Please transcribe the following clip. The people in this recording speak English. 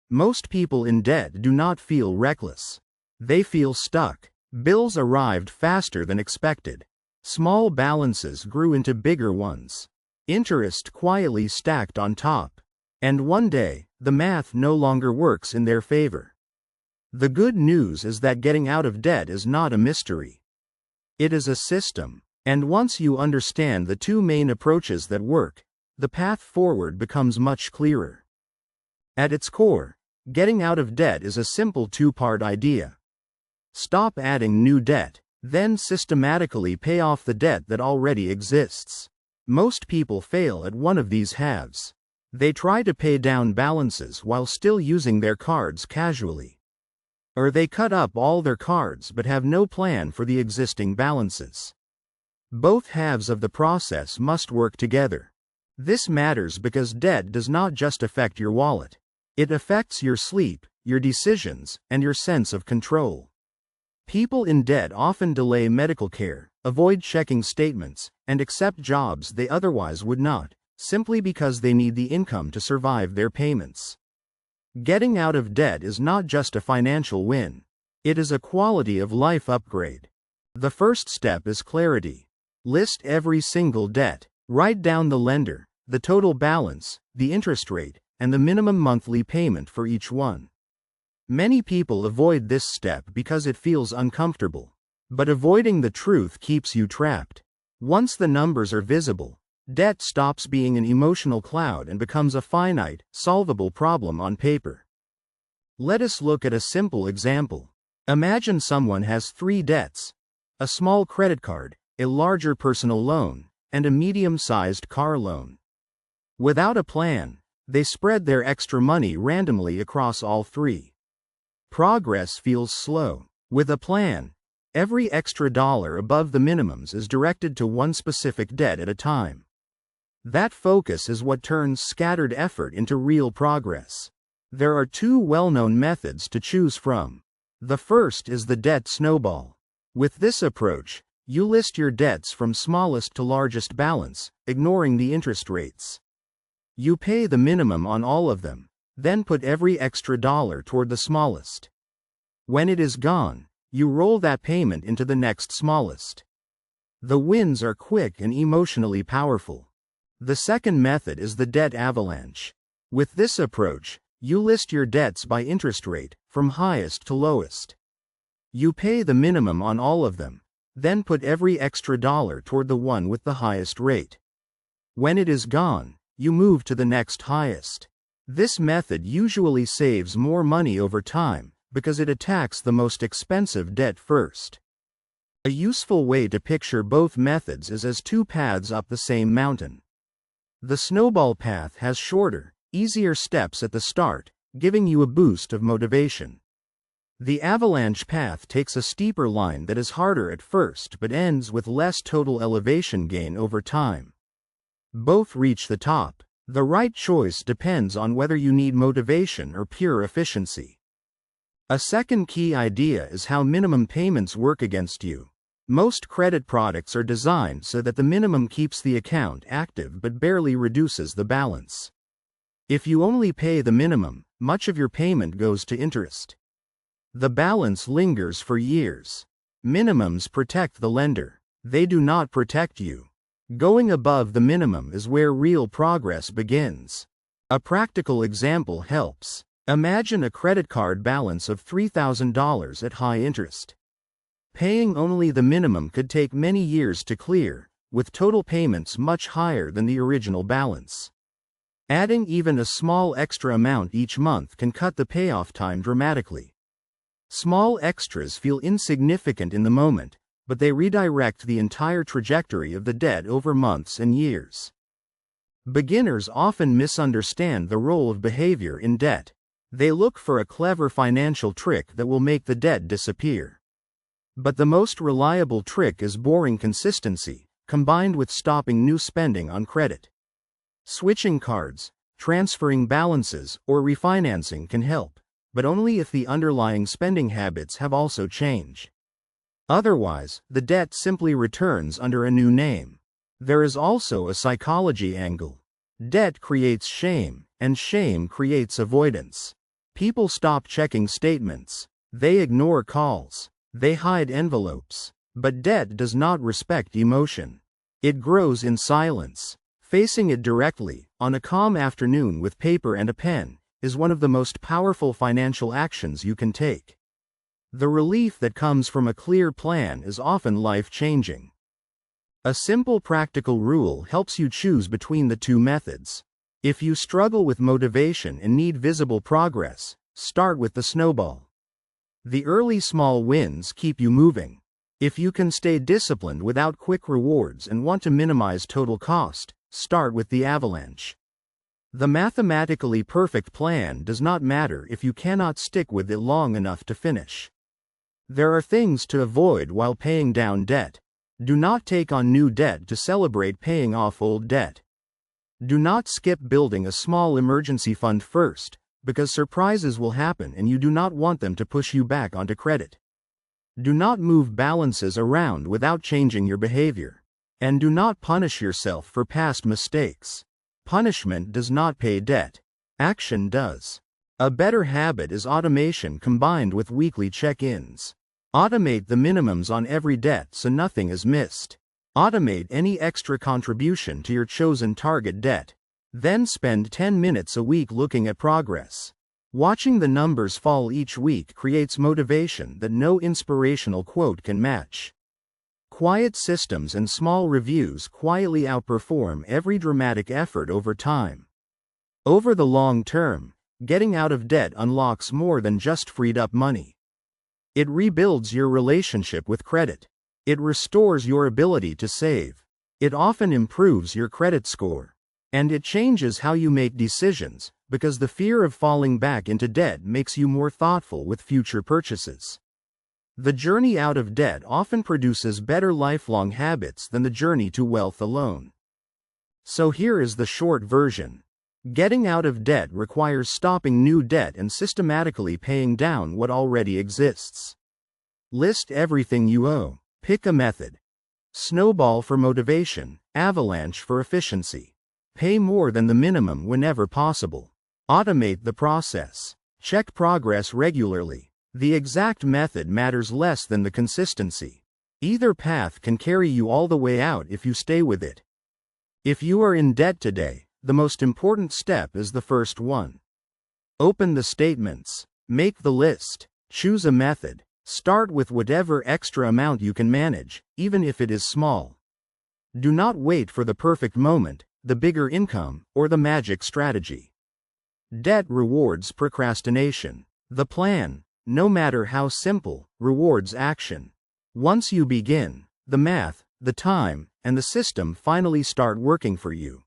Most people in debt do not feel reckless. They feel stuck. Bills arrived faster than expected. Small balances grew into bigger ones. Interest quietly stacked on top. And one day, the math no longer works in their favor. The good news is that getting out of debt is not a mystery. It is a system. And once you understand the two main approaches that work, the path forward becomes much clearer. At its core, getting out of debt is a simple two-part idea. Stop adding new debt, then systematically pay off the debt that already exists. Most people fail at one of these halves. They try to pay down balances while still using their cards casually. Or they cut up all their cards but have no plan for the existing balances. Both halves of the process must work together. This matters because debt does not just affect your wallet. It affects your sleep, your decisions, and your sense of control. People in debt often delay medical care, avoid checking statements, and accept jobs they otherwise would not, simply because they need the income to survive their payments. Getting out of debt is not just a financial win. It is a quality of life upgrade. The first step is clarity. List every single debt. Write down the lender, the total balance, the interest rate, and the minimum monthly payment for each one. Many people avoid this step because it feels uncomfortable. But avoiding the truth keeps you trapped. Once the numbers are visible, debt stops being an emotional cloud and becomes a finite, solvable problem on paper. Let us look at a simple example. Imagine someone has 3 debts: a small credit card, a larger personal loan, and a medium-sized car loan. Without a plan, they spread their extra money randomly across all 3. Progress feels slow. With a plan, every extra dollar above the minimums is directed to one specific debt at a time. That focus is what turns scattered effort into real progress. There are 2 well-known methods to choose from. The first is the debt snowball. With this approach, you list your debts from smallest to largest balance, ignoring the interest rates. You pay the minimum on all of them, then put every extra dollar toward the smallest. When it is gone, you roll that payment into the next smallest. The wins are quick and emotionally powerful. The second method is the debt avalanche. With this approach, you list your debts by interest rate, from highest to lowest. You pay the minimum on all of them, then put every extra dollar toward the one with the highest rate. When it is gone, you move to the next highest. This method usually saves more money over time, because it attacks the most expensive debt first. A useful way to picture both methods is as 2 paths up the same mountain. The snowball path has shorter, easier steps at the start, giving you a boost of motivation. The avalanche path takes a steeper line that is harder at first but ends with less total elevation gain over time. Both reach the top. The right choice depends on whether you need motivation or pure efficiency. A second key idea is how minimum payments work against you. Most credit products are designed so that the minimum keeps the account active but barely reduces the balance. If you only pay the minimum, much of your payment goes to interest. The balance lingers for years. Minimums protect the lender. They do not protect you. Going above the minimum is where real progress begins. A practical example helps. Imagine a credit card balance of $3,000 at high interest. Paying only the minimum could take many years to clear, with total payments much higher than the original balance. Adding even a small extra amount each month can cut the payoff time dramatically. Small extras feel insignificant in the moment, but they redirect the entire trajectory of the debt over months and years. Beginners often misunderstand the role of behavior in debt. They look for a clever financial trick that will make the debt disappear. But the most reliable trick is boring consistency, combined with stopping new spending on credit. Switching cards, transferring balances, or refinancing can help, but only if the underlying spending habits have also changed. Otherwise, the debt simply returns under a new name. There is also a psychology angle. Debt creates shame, and shame creates avoidance. People stop checking statements. They ignore calls. They hide envelopes. But debt does not respect emotion. It grows in silence. Facing it directly, on a calm afternoon with paper and a pen, is one of the most powerful financial actions you can take. The relief that comes from a clear plan is often life-changing. A simple practical rule helps you choose between the two methods. If you struggle with motivation and need visible progress, start with the snowball. The early small wins keep you moving. If you can stay disciplined without quick rewards and want to minimize total cost, start with the avalanche. The mathematically perfect plan does not matter if you cannot stick with it long enough to finish. There are things to avoid while paying down debt. Do not take on new debt to celebrate paying off old debt. Do not skip building a small emergency fund first, because surprises will happen and you do not want them to push you back onto credit. Do not move balances around without changing your behavior. And do not punish yourself for past mistakes. Punishment does not pay debt. Action does. A better habit is automation combined with weekly check-ins. Automate the minimums on every debt so nothing is missed. Automate any extra contribution to your chosen target debt. Then spend 10 minutes a week looking at progress. Watching the numbers fall each week creates motivation that no inspirational quote can match. Quiet systems and small reviews quietly outperform every dramatic effort over time. Over the long term, getting out of debt unlocks more than just freed up money. It rebuilds your relationship with credit. It restores your ability to save. It often improves your credit score. And it changes how you make decisions, because the fear of falling back into debt makes you more thoughtful with future purchases. The journey out of debt often produces better lifelong habits than the journey to wealth alone. So here is the short version. Getting out of debt requires stopping new debt and systematically paying down what already exists. List everything you owe. Pick a method. Snowball for motivation, avalanche for efficiency. Pay more than the minimum whenever possible. Automate the process. Check progress regularly. The exact method matters less than the consistency. Either path can carry you all the way out if you stay with it. If you are in debt today, the most important step is the first one. Open the statements. Make the list. Choose a method. Start with whatever extra amount you can manage, even if it is small. Do not wait for the perfect moment, the bigger income, or the magic strategy. Debt rewards procrastination. The plan, no matter how simple, rewards action. Once you begin, the math, the time, and the system finally start working for you.